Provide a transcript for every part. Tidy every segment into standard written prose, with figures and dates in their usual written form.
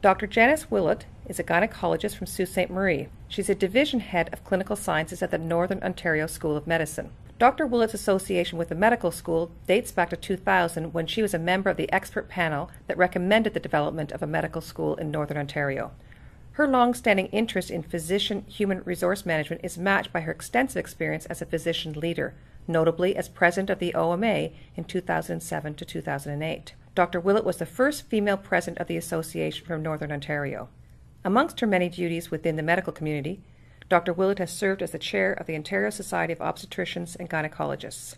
Dr. Janice Willett is a gynecologist from Sault Ste. Marie. She's a division head of clinical sciences at the Northern Ontario School of Medicine. Dr. Willett's association with the medical school dates back to 2000 when she was a member of the expert panel that recommended the development of a medical school in Northern Ontario. Her long-standing interest in physician human resource management is matched by her extensive experience as a physician leader, notably as president of the OMA in 2007 to 2008. Dr. Willett was the first female president of the association from Northern Ontario. Amongst her many duties within the medical community, Dr. Willett has served as the chair of the Ontario Society of Obstetricians and Gynecologists.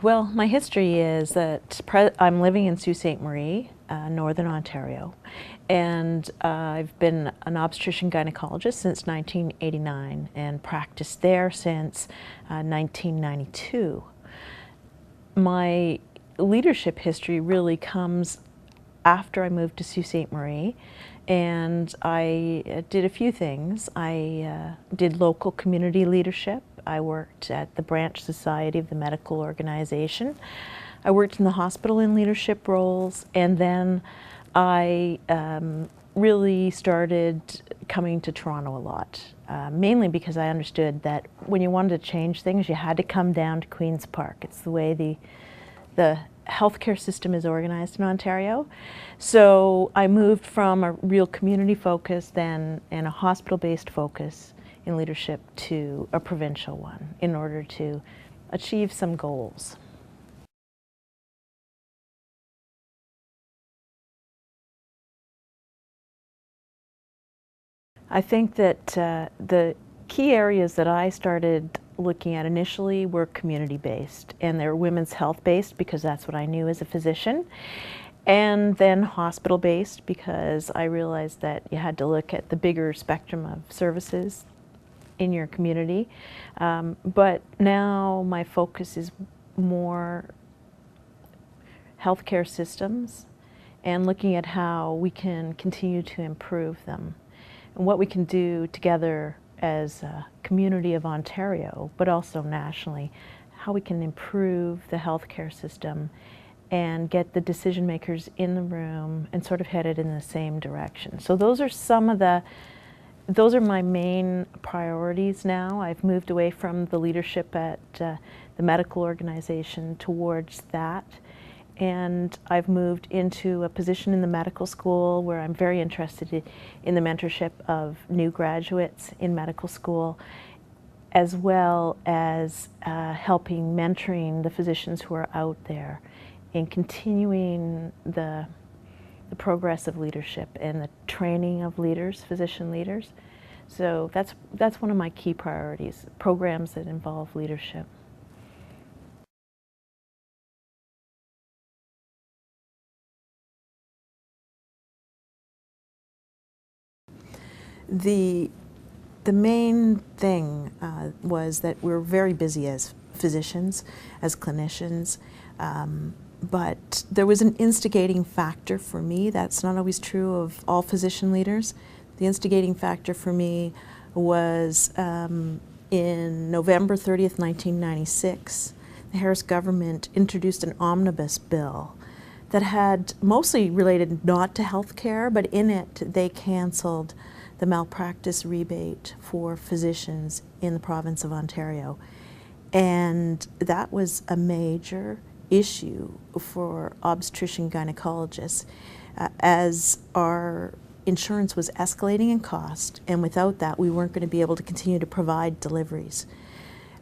Well, my history is that I'm living in Sault Ste. Marie, Northern Ontario, and I've been an obstetrician gynecologist since 1989 and practiced there since 1992. My leadership history really comes after I moved to Sault Ste. Marie, and I did a few things. I did local community leadership. I worked at the branch society of the medical organization. I worked in the hospital in leadership roles, and then I really started coming to Toronto a lot, mainly because I understood that when you wanted to change things, you had to come down to Queen's Park. It's the way the healthcare system is organized in Ontario. So I moved from a real community focus then and a hospital-based focus in leadership to a provincial one in order to achieve some goals. I think that the key areas that I started looking at initially were community-based, and they're women's health-based because that's what I knew as a physician, and then hospital-based because I realized that you had to look at the bigger spectrum of services in your community. But now my focus is more healthcare systems and looking at how we can continue to improve them and what we can do together as a community of Ontario, but also nationally, how we can improve the healthcare system and get the decision makers in the room and sort of headed in the same direction. So those are my main priorities now. I've moved away from the leadership at the medical organization towards that, and I've moved into a position in the medical school where I'm very interested in the mentorship of new graduates in medical school, as well as helping mentoring the physicians who are out there in continuing the progress of leadership and the training of leaders, physician leaders. So that's one of my key priorities, programs that involve leadership. The main thing was that we're very busy as physicians, as clinicians, but there was an instigating factor for me. That's not always true of all physician leaders. The instigating factor for me was in November 30th, 1996, the Harris government introduced an omnibus bill that had mostly related not to health care, but in it they canceled the malpractice rebate for physicians in the province of Ontario. And that was a major issue for obstetrician gynecologists as our insurance was escalating in cost, and without that we weren't going to be able to continue to provide deliveries.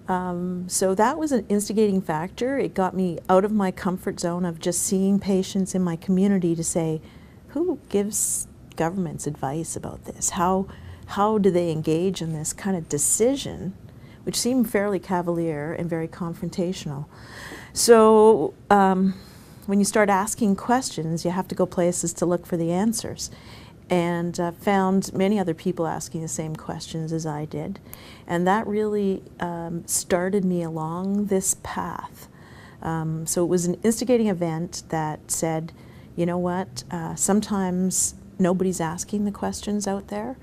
So that was an instigating factor. It got me out of my comfort zone of just seeing patients in my community to say, who gives government's advice about this? How do they engage in this kind of decision, which seemed fairly cavalier and very confrontational? So when you start asking questions, you have to go places to look for the answers. And found many other people asking the same questions as I did. And that really started me along this path. So it was an instigating event that said, you know what, sometimes nobody's asking the questions out there,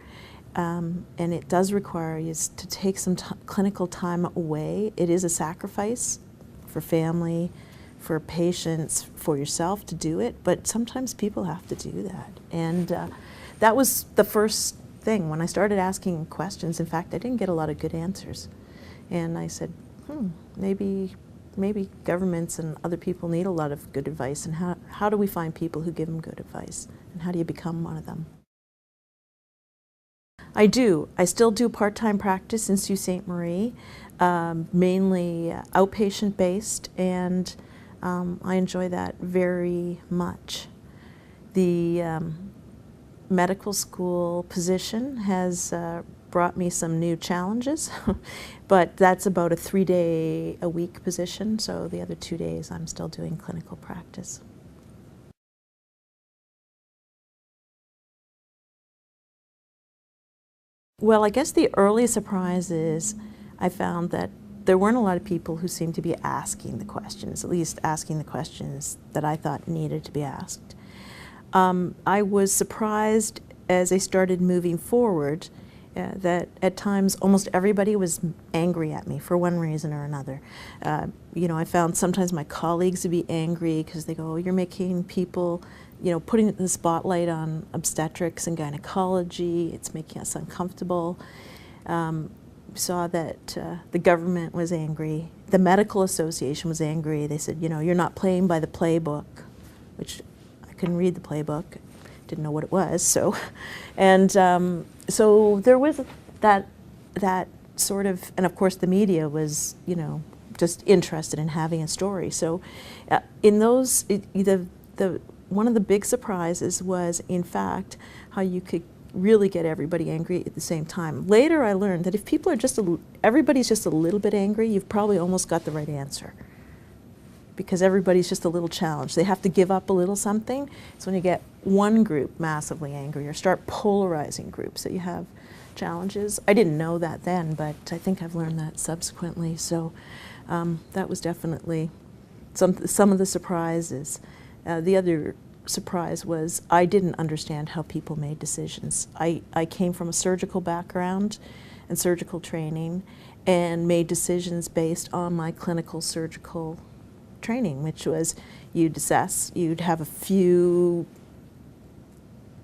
and it does require you to take some clinical time away. It is a sacrifice for family, for patients, for yourself to do it, but sometimes people have to do that. And that was the first thing. When I started asking questions, in fact, I didn't get a lot of good answers. And I said, maybe governments and other people need a lot of good advice, and how do we find people who give them good advice, and how do you become one of them? I do. I still do part-time practice in Sault Ste. Marie, mainly outpatient-based, and I enjoy that very much. The medical school position has brought me some new challenges, but that's about a 3-day-a-week position, so the other 2 days I'm still doing clinical practice. Well, I guess the early surprise is I found that there weren't a lot of people who seemed to be asking the questions, at least asking the questions that I thought needed to be asked. I was surprised as I started moving forward that at times almost everybody was angry at me for one reason or another. I found sometimes my colleagues would be angry because they go, "Oh, you're making people, putting the spotlight on obstetrics and gynecology, it's making us uncomfortable." Saw that the government was angry. The medical association was angry. They said, "You're not playing by the playbook," which I couldn't read the playbook, didn't know what it was. So, and so there was that sort of, and of course the media was, just interested in having a story. So, in those, one of the big surprises was, in fact, how you could really get everybody angry at the same time. Later I learned that if people are everybody's just a little bit angry, you've probably almost got the right answer. Because everybody's just a little challenged. They have to give up a little something. So when you get one group massively angry or start polarizing groups, that you have challenges. I didn't know that then, but I think I've learned that subsequently. So that was definitely some of the surprises. The other surprise was I didn't understand how people made decisions. I came from a surgical background and surgical training and made decisions based on my clinical surgical training, which was you'd assess, you'd have a few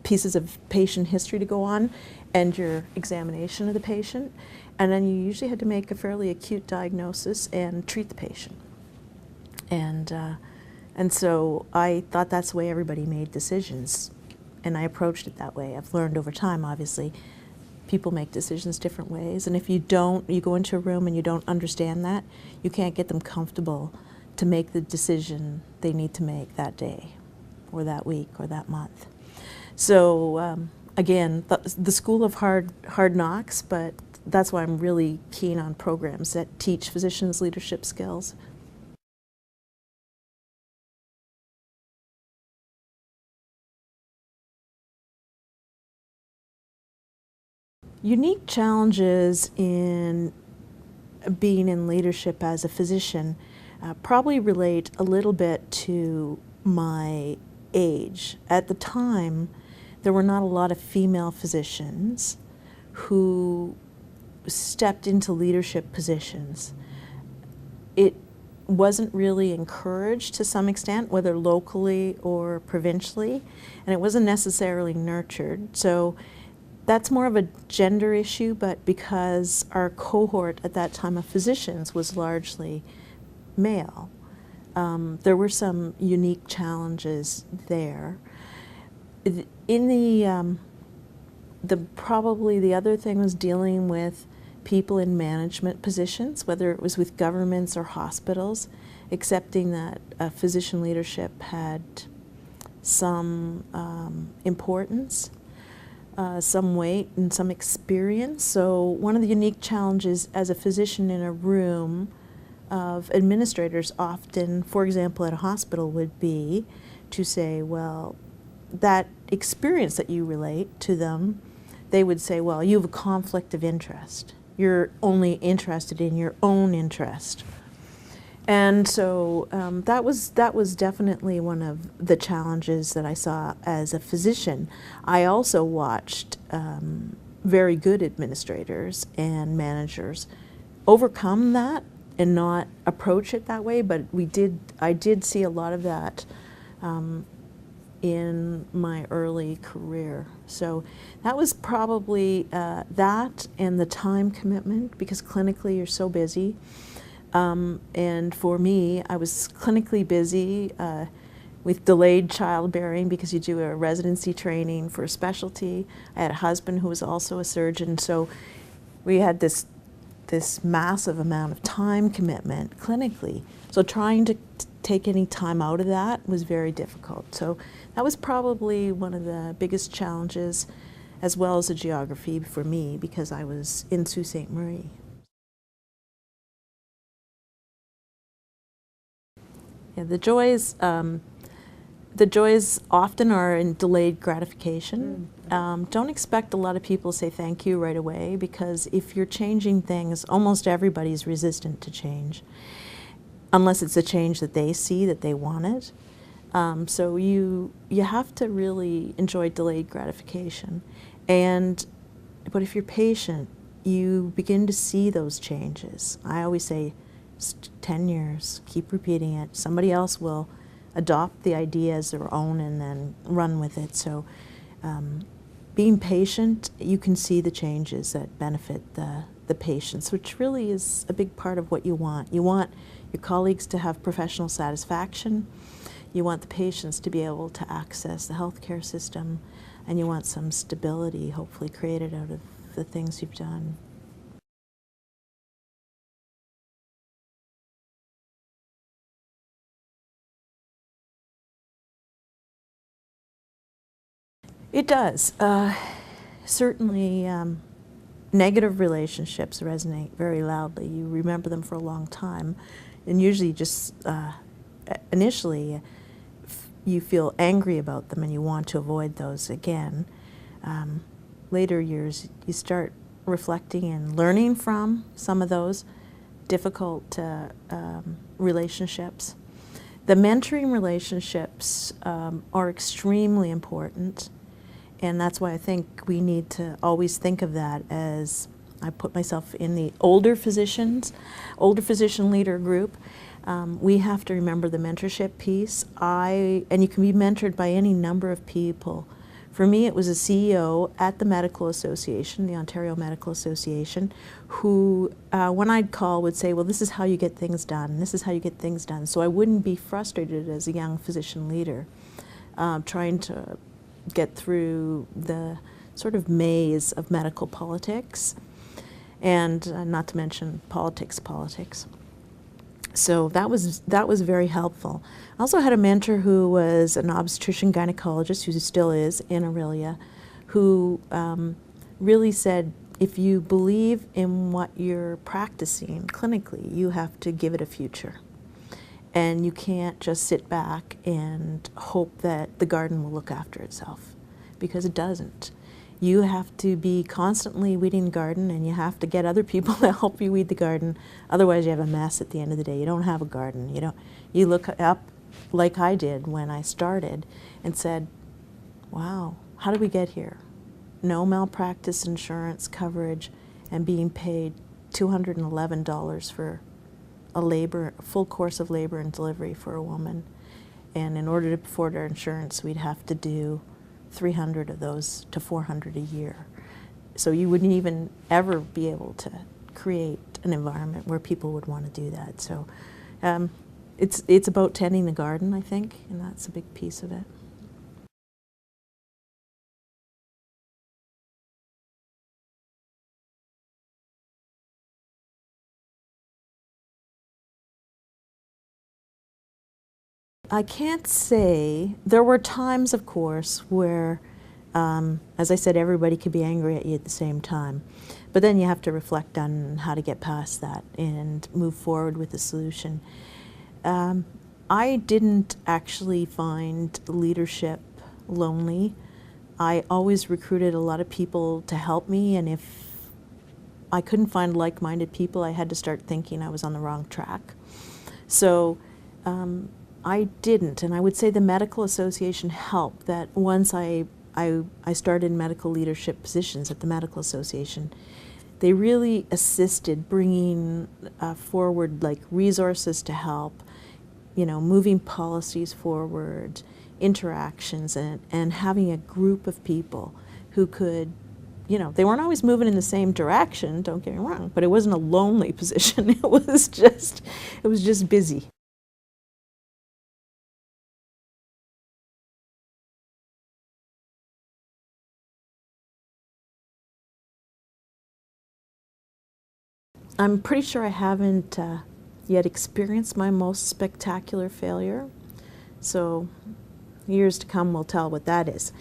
pieces of patient history to go on and your examination of the patient, and then you usually had to make a fairly acute diagnosis and treat the patient. And so I thought that's the way everybody made decisions, and I approached it that way. I've learned over time, obviously, people make decisions different ways, and if you go into a room and you don't understand that, you can't get them comfortable to make the decision they need to make that day or that week or that month. So again, the school of hard knocks, but that's why I'm really keen on programs that teach physicians leadership skills. Unique challenges in being in leadership as a physician probably relate a little bit to my age. At the time, there were not a lot of female physicians who stepped into leadership positions. It wasn't really encouraged to some extent, whether locally or provincially, and it wasn't necessarily nurtured. So that's more of a gender issue, but because our cohort at that time of physicians was largely male, there were some unique challenges there. In probably the other thing was dealing with people in management positions, whether it was with governments or hospitals, accepting that physician leadership had some importance, some weight, and some experience. So one of the unique challenges as a physician in a room of administrators often, for example, at a hospital, would be to say, well, that experience that you relate to them, they would say, well, you have a conflict of interest. You're only interested in your own interest. And so that was definitely one of the challenges that I saw as a physician. I also watched very good administrators and managers overcome that and not approach it that way, but I did see a lot of that in my early career. So that was probably that and the time commitment, because clinically you're so busy. And for me, I was clinically busy with delayed childbearing because you do a residency training for a specialty. I had a husband who was also a surgeon, so we had this massive amount of time commitment clinically. So trying to take any time out of that was very difficult. So that was probably one of the biggest challenges, as well as the geography for me, because I was in Sault Ste. Marie. Yeah, the joys often are in delayed gratification. Don't expect a lot of people to say thank you right away, because if you're changing things, almost everybody's resistant to change, unless it's a change that they see that they wanted. So you have to really enjoy delayed gratification. But if you're patient, you begin to see those changes. I always say, 10 years, keep repeating it. Somebody else will adopt the idea as their own and then run with it. So being patient, you can see the changes that benefit the patients, which really is a big part of what you want. You want your colleagues to have professional satisfaction. You want the patients to be able to access the healthcare system, and you want some stability, hopefully created out of the things you've done. It does. Certainly, negative relationships resonate very loudly. You remember them for a long time, and usually just initially you feel angry about them and you want to avoid those again. Later years, you start reflecting and learning from some of those difficult relationships. The mentoring relationships are extremely important. And that's why I think we need to always think of that as, I put myself in the older physician leader group. We have to remember the mentorship piece. And you can be mentored by any number of people. For me, it was a CEO at the Medical Association, the Ontario Medical Association, who, when I'd call, would say, well, this is how you get things done. This is how you get things done. So I wouldn't be frustrated as a young physician leader, trying to get through the sort of maze of medical politics, and not to mention politics. So that was very helpful. I also had a mentor who was an obstetrician gynecologist, who still is in Aurelia, who really said, if you believe in what you're practicing clinically, you have to give it a future. And you can't just sit back and hope that the garden will look after itself, because it doesn't. You have to be constantly weeding the garden, and you have to get other people to help you weed the garden. Otherwise, you have a mess at the end of the day. You don't have a garden. You look up, like I did when I started, and said, wow, how did we get here? No malpractice insurance coverage, and being paid $211 for a full course of labor and delivery for a woman. And in order to afford our insurance, we'd have to do 300 of those to 400 a year. So you wouldn't even ever be able to create an environment where people would want to do that. So it's about tending the garden, I think, and that's a big piece of it. I can't say. There were times, of course, where, as I said, everybody could be angry at you at the same time. But then you have to reflect on how to get past that and move forward with a solution. I didn't actually find leadership lonely. I always recruited a lot of people to help me, and if I couldn't find like-minded people, I had to start thinking I was on the wrong track. So I didn't, and I would say the Medical Association helped. That once I started medical leadership positions at the Medical Association, they really assisted bringing forward like resources to help, you know, moving policies forward, interactions, and having a group of people who could, you know, they weren't always moving in the same direction, don't get me wrong, but it wasn't a lonely position. It was just busy. I'm pretty sure I haven't yet experienced my most spectacular failure, so years to come will tell what that is.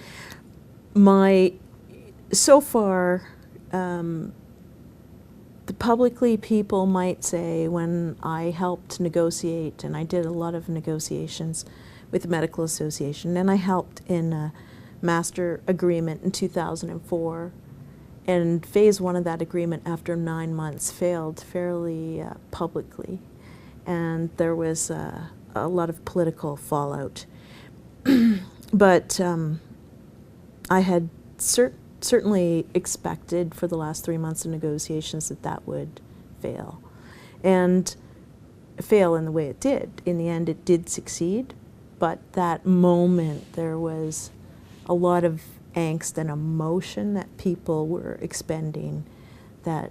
So far, the publicly people might say when I helped negotiate, and I did a lot of negotiations with the Medical Association, and I helped in a master agreement in 2004. And phase one of that agreement, after 9 months, failed fairly publicly. And there was a lot of political fallout. But I had certainly expected for the last 3 months of negotiations that would fail. And fail in the way it did. In the end, it did succeed. But that moment, there was a lot of angst and emotion that people were expending that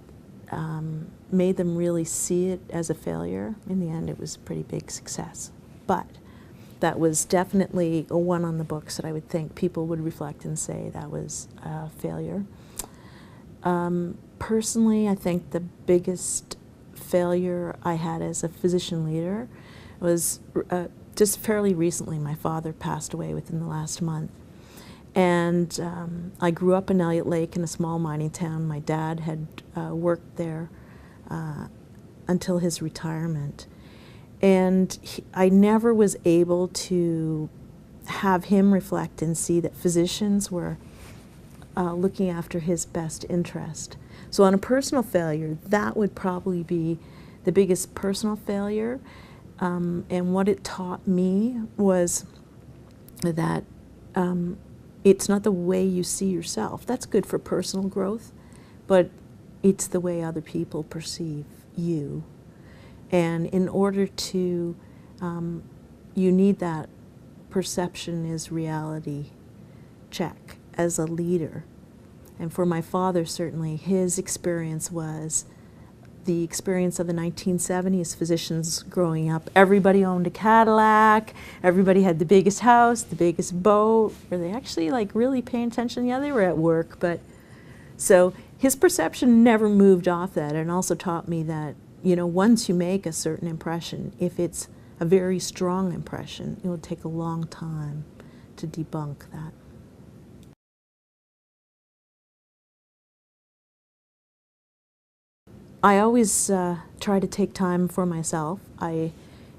made them really see it as a failure. In the end, it was a pretty big success. But that was definitely a one on the books that I would think people would reflect and say that was a failure. Personally, I think the biggest failure I had as a physician leader was just fairly recently. My father passed away within the last month. And I grew up in Elliott Lake in a small mining town. My dad had worked there until his retirement. And I never was able to have him reflect and see that physicians were looking after his best interest. So on a personal failure, that would probably be the biggest personal failure. And what it taught me was that it's not the way you see yourself. That's good for personal growth, but it's the way other people perceive you. And in order to, you need that perception is reality check as a leader. And for my father, certainly, his experience was the experience of the 1970s physicians growing up. Everybody owned a Cadillac, everybody had the biggest house, the biggest boat. Were they actually like really paying attention? Yeah, they were at work, but so his perception never moved off that, and also taught me that, you know, once you make a certain impression, if it's a very strong impression, it will take a long time to debunk that. I always try to take time for myself. I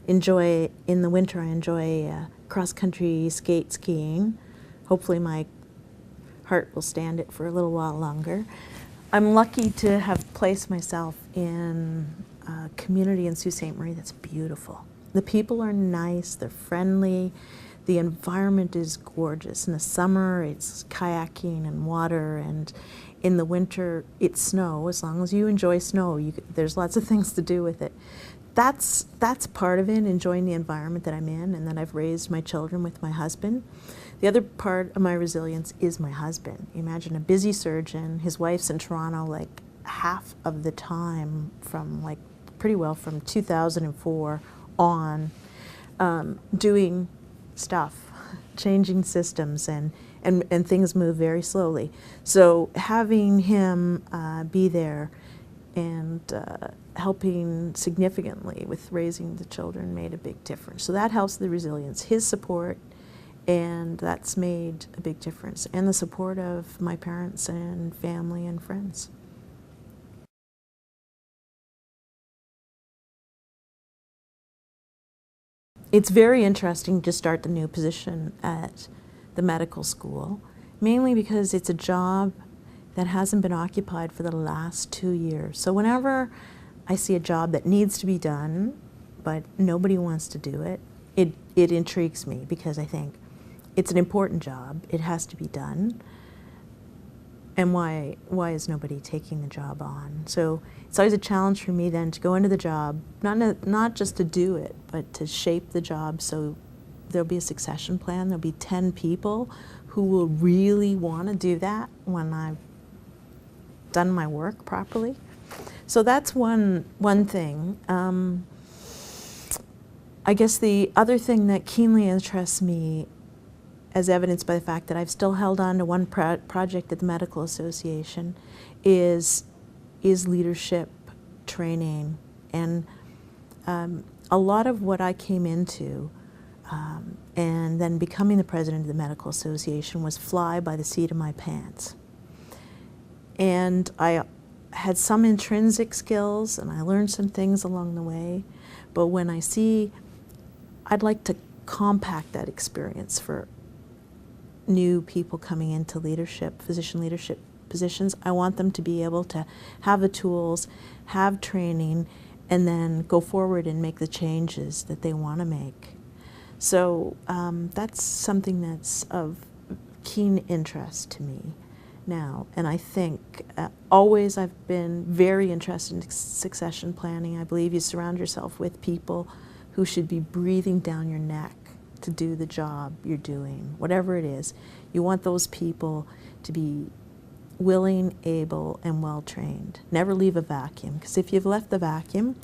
enjoy, in the winter, I enjoy cross-country skiing. Hopefully my heart will stand it for a little while longer. I'm lucky to have placed myself in a community in Sault Ste. Marie that's beautiful. The people are nice, they're friendly, the environment is gorgeous. In the summer, it's kayaking and water, and in the winter, it's snow. As long as you enjoy snow, there's lots of things to do with it. That's part of it, enjoying the environment that I'm in and that I've raised my children with my husband. The other part of my resilience is my husband. Imagine a busy surgeon, his wife's in Toronto like half of the time from like pretty well from 2004 on, doing stuff, changing systems, and things move very slowly. So having him be there and helping significantly with raising the children made a big difference. So that helps the resilience, his support, and that's made a big difference, and the support of my parents and family and friends. It's very interesting to start the new position at the medical school, mainly because it's a job that hasn't been occupied for the last 2 years. So whenever I see a job that needs to be done, but nobody wants to do it, it intrigues me, because I think it's an important job, it has to be done. and why is nobody taking the job on? So it's always a challenge for me then to go into the job, not just to do it, but to shape the job so there'll be a succession plan. There'll be 10 people who will really want to do that when I've done my work properly. So that's one thing. I guess the other thing that keenly interests me, as evidenced by the fact that I've still held on to one project at the Medical Association, is leadership training. And a lot of what I came into and then becoming the president of the Medical Association was fly by the seat of my pants. And I had some intrinsic skills and I learned some things along the way, but when I see, I'd like to compact that experience for new people coming into leadership, physician leadership positions. I want them to be able to have the tools, have training, and then go forward and make the changes that they want to make. So that's something that's of keen interest to me now. And I think always I've been very interested in succession planning. I believe you surround yourself with people who should be breathing down your neck to do the job you're doing, whatever it is. You want those people to be willing, able, and well-trained. Never leave a vacuum, because if you've left the vacuum,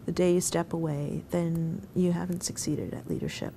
the day you step away, then you haven't succeeded at leadership.